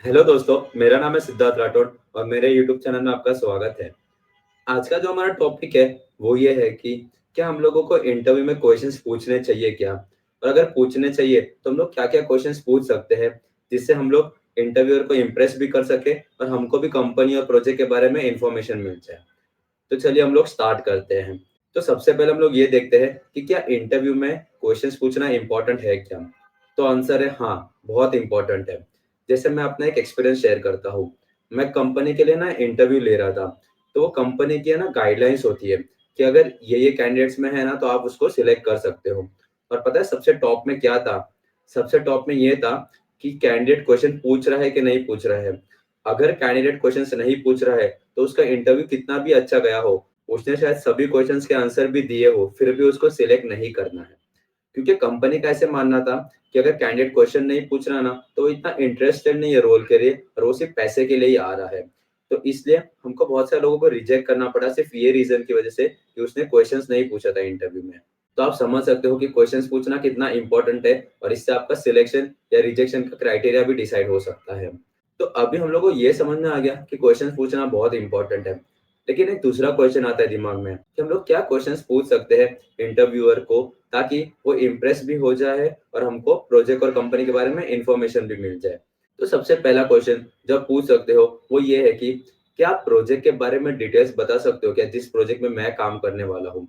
Hello दोस्तों, मेरा नाम है सिद्धार्थ राठौड़ और मेरे यूट्यूब चैनल में आपका स्वागत है। आज का जो हमारा टॉपिक है, वो ये है कि क्या हम लोगों को इंटरव्यू में क्वेश्चंस पूछने चाहिए क्या? और अगर पूछने चाहिए, तो हम लोग क्या-क्या क्वेश्चंस पूछ सकते हैं, जिससे हम लोग इंटरव्यूअर को इम्प्रेस भी कर सकें और हमको भी कंपनी और प्रोजेक्ट के बारे में इन्फॉर्मेशन मिल जाए। तो चलिए हम लोग स्टार्ट करते हैं। तो सबसे पहले हम लोग ये देखते हैं कि क्या इंटरव्यू में क्वेश्चंस पूछना इम्पोर्टेंट है क्या? तो आंसर है हाँ, बहुत इम्पोर्टेंट है। जैसे मैं अपना एक एक्सपीरियंस शेयर करता हूँ। मैं कंपनी के लिए ना इंटरव्यू ले रहा था। तो वो कंपनी की है ना गाइडलाइंस होती है कि अगर ये कैंडिडेट्स में है ना तो आप उसको सिलेक्ट कर सकते हो। और पता है सबसे टॉप में क्या था? सबसे टॉप में ये था कि कैंडिडेट क्वेश्चन पूछ रहा है कि नहीं पूछ रहा है। अगर कैंडिडेट क्वेश्चंस नहीं पूछ रहा है, तो उसका इंटरव्यू कितना भी अच्छा गया हो, उसने शायद सभी क्वेश्चंस के आंसर भी दिए हो, फिर भी उसको सिलेक्ट नहीं करना है। क्योंकि कंपनी का ऐसे मानना था कि अगर कैंडिडेट क्वेश्चन नहीं पूछ रहा ना, तो वो इतना इंटरेस्टेड नहीं है रोल के लिए और वो सिर्फ पैसे के लिए ही आ रहा है। तो इसलिए हमको बहुत सारे लोगों को रिजेक्ट करना पड़ा सिर्फ ये रीज़न की वजह से कि उसने क्वेश्चंस नहीं पूछा था इंटरव्यू में। तो आप समझ सकते हो कि क्वेश्चंस पूछना कितना इम्पोर्टेंट है और इससे आपका सिलेक्शन या रिजेक्शन का क्राइटेरिया भी डिसाइड हो सकता है। तो अभी हम लोग को ये समझ में आ गया कि क्वेश्चंस पूछना बहुत इम्पोर्टेंट है। लेकिन एक दूसरा क्वेश्चन आता है दिमाग में कि हम लोग क्या क्वेश्चंस पूछ सकते हैं इंटरव्यूअर को ताकि वो इम्प्रेस भी हो जाए और हमको प्रोजेक्ट और कंपनी के बारे में इंफॉर्मेशन भी मिल जाए। तो सबसे पहला क्वेश्चन जो आप पूछ सकते हो वो ये है कि क्या आप प्रोजेक्ट के बारे में डिटेल्स बता सकते हो क्या जिस प्रोजेक्ट में मैं काम करने वाला हूँ?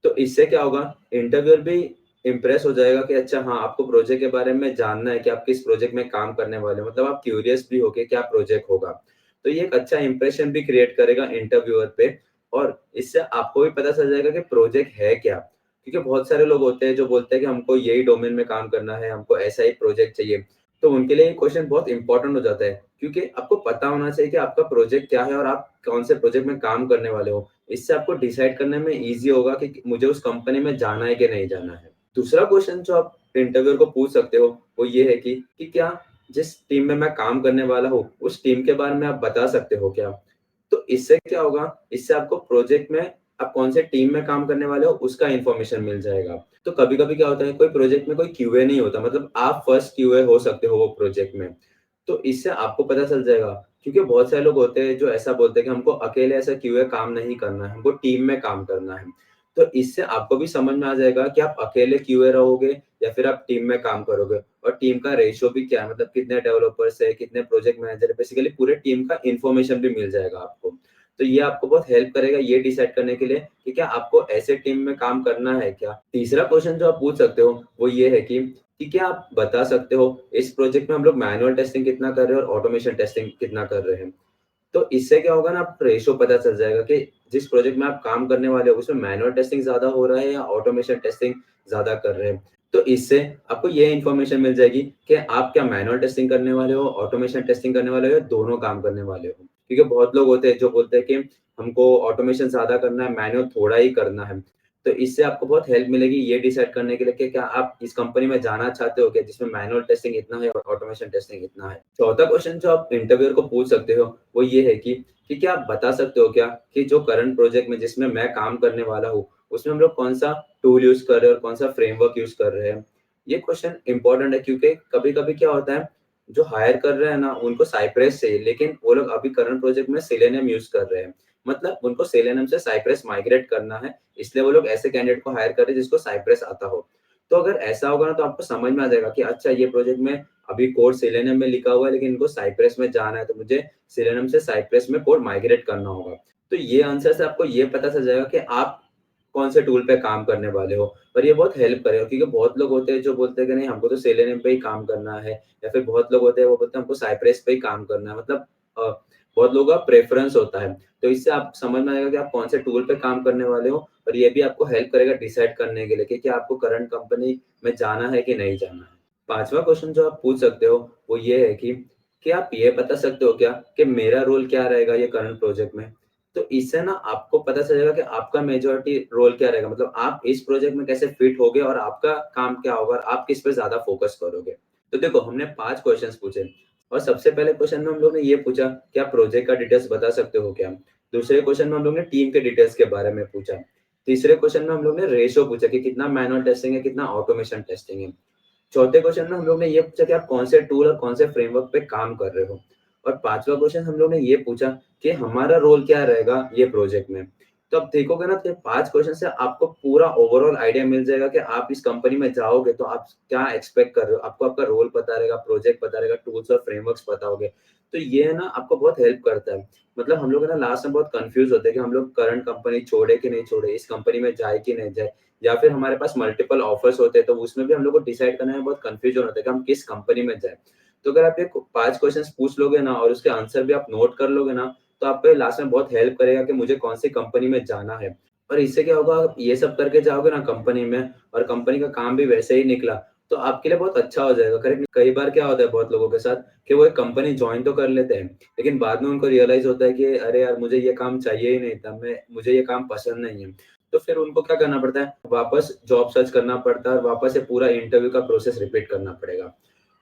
तो इससे क्या होगा इंटरव्यूअर भी इम्प्रेस हो जाएगा कि अच्छा हाँ, आपको प्रोजेक्ट के बारे में जानना है कि आप किस प्रोजेक्ट में काम करने वाले हो। मतलब आप क्यूरियस भी हो कि क्या प्रोजेक्ट होगा। तो ये एक अच्छा इंप्रेशन भी क्रिएट करेगा इंटरव्यूअर पे और इससे आपको भी पता चल जाएगा कि प्रोजेक्ट है क्या। क्योंकि बहुत सारे लोग होते हैं जो बोलते हैं कि हमको यही डोमेन में काम करना है, हमको ऐसा ही प्रोजेक्ट चाहिए। तो उनके लिए ये क्वेश्चन बहुत इंपॉर्टेंट हो जाता है क्योंकि आपको पता होना चाहिए कि आपका प्रोजेक्ट क्या है और आप कौन से प्रोजेक्ट में काम करने वाले हो। इससे आपको डिसाइड करने में ईज़ी होगा कि मुझे उस कंपनी में जाना है कि नहीं जाना है। दूसरा क्वेश्चन जो आप इंटरव्यूअर को पूछ सकते हो, वो ये है कि क्या जिस टीम में मैं काम करने वाला हूँ, उस टीम के बारे में आप बता सकते हो क्या? तो इससे क्या होगा, इससे आपको प्रोजेक्ट में आप कौन से टीम में काम करने वाले हो, उसका इन्फॉर्मेशन मिल जाएगा। तो कभी-कभी क्या होता है, कोई प्रोजेक्ट में कोई क्यूए नहीं होता, मतलब आप फर्स्ट क्यूए हो सकते हो वो प्रोजेक्ट में। तो इससे आपको पता चल जाएगा क्योंकि बहुत सारे लोग होते हैं जो ऐसा बोलते हैं कि हमको अकेले ऐसा क्यूए काम नहीं करना है, हमको टीम में काम करना है। तो इससे आपको भी समझ में आ जाएगा कि आप अकेले क्यूए रहोगे या फिर आप टीम में काम करोगे और टीम का रेशियो भी क्या है, मतलब कितने डेवलपर्स है, कितने प्रोजेक्ट मैनेजर है, बेसिकली पूरे टीम का इन्फॉर्मेशन भी मिल जाएगा आपको। तो ये आपको बहुत हेल्प करेगा ये डिसाइड करने के लिए कि क्या आपको ऐसे टीम में काम करना है क्या? तीसरा क्वेश्चन जो आप पूछ सकते हो, वो ये है कि क्या आप बता सकते हो इस प्रोजेक्ट में हम लोग मैनुअल टेस्टिंग कितना कर रहे हैं और ऑटोमेशन टेस्टिंग कितना कर रहे हैं? तो इससे क्या होगा ना, आप रेशियो पता चल जाएगा कि जिस प्रोजेक्ट में आप काम करने वाले हो उसमें मैनुअल टेस्टिंग ज़्यादा हो रहा है या ऑटोमेशन टेस्टिंग ज़्यादा कर रहे हैं। तो इससे आपको ये इन्फॉर्मेशन मिल जाएगी कि आप क्या मैनुअल टेस्टिंग करने वाले हो, ऑटोमेशन टेस्टिंग करने वाले हो या दोनों काम करने वाले हो। क्योंकि बहुत लोग होते हैं जो बोलते हैं कि हमको ऑटोमेशन ज़्यादा करना है, मैनुअल थोड़ा ही करना है। तो इससे आपको बहुत हेल्प मिलेगी ये डिसाइड करने के लिए कि क्या आप इस कंपनी में जाना चाहते हो क्या जिसमें मैनुअल टेस्टिंग इतना है और ऑटोमेशन टेस्टिंग इतना है। चौथा क्वेश्चन जो आप इंटरव्यूअर को पूछ सकते हो वो ये है कि क्या आप बता सकते हो क्या कि जो करंट प्रोजेक्ट में जिसमें मैं काम करने वाला हूँ, उसमें हम लोग कौन-सा टूल यूज़ कर रहे हैं और कौन-सा फ्रेमवर्क यूज़ कर रहे हैं? ये क्वेश्चन इम्पोर्टेंट है क्योंकि कभी-कभी क्या होता है, जो हायर कर रहे हैं ना, उनको साइप्रेस चाहिए, लेकिन वो लोग अभी करंट प्रोजेक्ट में सेलेनियम यूज़ कर रहे हैं। मतलब उनको सेलेनियम से साइप्रेस माइग्रेट करना है, इसलिए वो लोग ऐसे कैंडिडेट को हायर कर रहे हैं जिसको साइप्रेस आता हो। तो अगर ऐसा होगा ना, तो आपको समझ में आ जाएगा कि अच्छा ये प्रोजेक्ट में अभी कोड सेलेनियम में लिखा हुआ है, लेकिन इनको साइप्रेस में जाना है, तो मुझे सेलेनियम से साइप्रेस में कोड माइग्रेट करना होगा। तो ये आंसर से आपको ये पता चल जाएगा कि आप कौन से टूल पे काम करने वाले हो और ये बहुत हेल्प करेगा क्योंकि बहुत लोग होते हैं जो बोलते हैं कि नहीं हमको तो सेलेनियम पे ही काम करना है या फिर बहुत लोग होते हैं वो बोलते हैं हमको साइप्रेस पे ही काम करना है। मतलब बहुत लोगों का प्रेफ़रेंस होता है। तो इससे आप समझ में आएगा कि आप कौन से टूल पे काम करने वाले हो और ये भी आपको हेल्प करेगा डिसाइड करने के लिए कि क्या आपको करंट कंपनी में जाना है कि नहीं जाना है। 5वां क्वेश्चन जो आप पूछ सकते हो वो ये है कि आप ये बता सकते हो क्या कि मेरा रोल क्या रहेगा ये करंट प्रोजेक्ट में? तो इससे ना आपको पता चलेगा कि आपका मेजॉरिटी रोल क्या रहेगा, मतलब आप इस प्रोजेक्ट में कैसे फिट होगे और आपका काम क्या होगा और आप किस पे ज़्यादा फ़ोकस करोगे। तो देखो हमने 5 क्वेश्चन्स पूछे और सबसे पहले क्वेश्चन में हम लोग ने ये पूछा कि आप प्रोजेक्ट का डिटेल्स बता सकते हो क्या? दूसरे क्वेश्चन में हम लोग ने टीम के डिटेल्स के बारे में पूछा। तीसरे क्वेश्चन में हम लोग ने रेशियो पूछा कि कितना मैनुअल टेस्टिंग है, कितना ऑटोमेशन टेस्टिंग है। चौथे क्वेश्चन में हम लोग ने ये पूछा कि आप कौन से टूल और कौन से फ्रेमवर्क पे काम कर रहे हो। और 5वां क्वेश्चन हम लोग ने ये पूछा कि हमारा रोल क्या रहेगा ये प्रोजेक्ट में। तो आप देखोगे ना, तो ये 5 क्वेश्चन से आपको पूरा ओवरऑल आइडिया मिल जाएगा कि आप इस कंपनी में जाओगे तो आप क्या एक्सपेक्ट कर रहे हो। आपको आपका रोल पता रहेगा, प्रोजेक्ट पता रहेगा, टूल्स और फ्रेमवर्क्स पता होंगे। तो ये है ना आपको बहुत हेल्प करता है। मतलब हम लोग है ना लास्ट में बहुत कन्फ्यूज़ होते हैं कि हम लोग करंट कंपनी छोड़े कि नहीं छोड़े, इस कंपनी में जाए कि नहीं जाए, या फिर हमारे पास मल्टीपल ऑफर्स होते हैं, तो उसमें भी हम लोग को डिसाइड करने में बहुत कन्फ्यूजन होता है कि हम किस कंपनी में जाएँ। तो अगर आप ये 5 क्वेश्चन्स पूछ लोगे ना और उसके आंसर भी आप नोट कर लोगे ना, तो आपको लास्ट में बहुत हेल्प करेगा कि मुझे कौन सी कंपनी में जाना है। और इससे क्या होगा, आप ये सब करके जाओगे ना कंपनी में और कंपनी का काम भी वैसे ही निकला, तो आपके लिए बहुत अच्छा हो जाएगा। करेक्ट। कई बार क्या होता है बहुत लोगों के साथ कि वो एक कंपनी जॉइन तो कर लेते हैं, लेकिन बाद में उनको रियलाइज़ होता है कि अरे यार, मुझे ये काम चाहिए ही नहीं था, मुझे ये काम पसंद नहीं है। तो फिर उनको क्या करना पड़ता है, वापस जॉब सर्च करना पड़ता है और वापस से पूरा इंटरव्यू का प्रोसेस रिपीट करना पड़ेगा।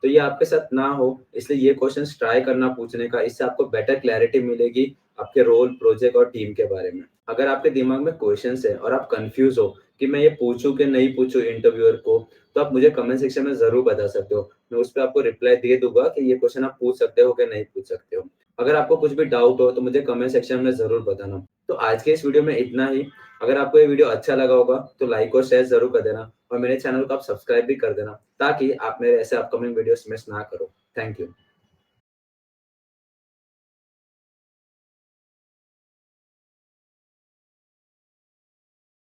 तो ये आपके साथ ना हो, इसलिए ये क्वेश्चंस ट्राई करना पूछने का, इससे आपको बेटर क्लैरिटी मिलेगी आपके रोल, प्रोजेक्ट और टीम के बारे में। अगर आपके दिमाग में क्वेश्चंस है और आप कन्फ्यूज़ हो कि मैं ये पूछूँ कि नहीं पूछूँ इंटरव्यूअर को, तो आप मुझे कमेंट सेक्शन में ज़रूर बता सकते हो। मैं उस पे आपको रिप्लाई दे दूँगा कि ये क्वेश्चन आप पूछ सकते हो कि नहीं पूछ सकते हो। अगर आपको कुछ भी डाउट हो तो मुझे कमेंट सेक्शन में ज़रूर बताना। तो आज के इस वीडियो में इतना ही। अगर आपको ये वीडियो अच्छा लगा होगा तो लाइक और शेयर ज़रूर कर देना और मेरे चैनल को आप सब्सक्राइब भी कर देना, ताकि आप मेरे ऐसे अपकमिंग वीडियोस मिस ना करो। Thank you.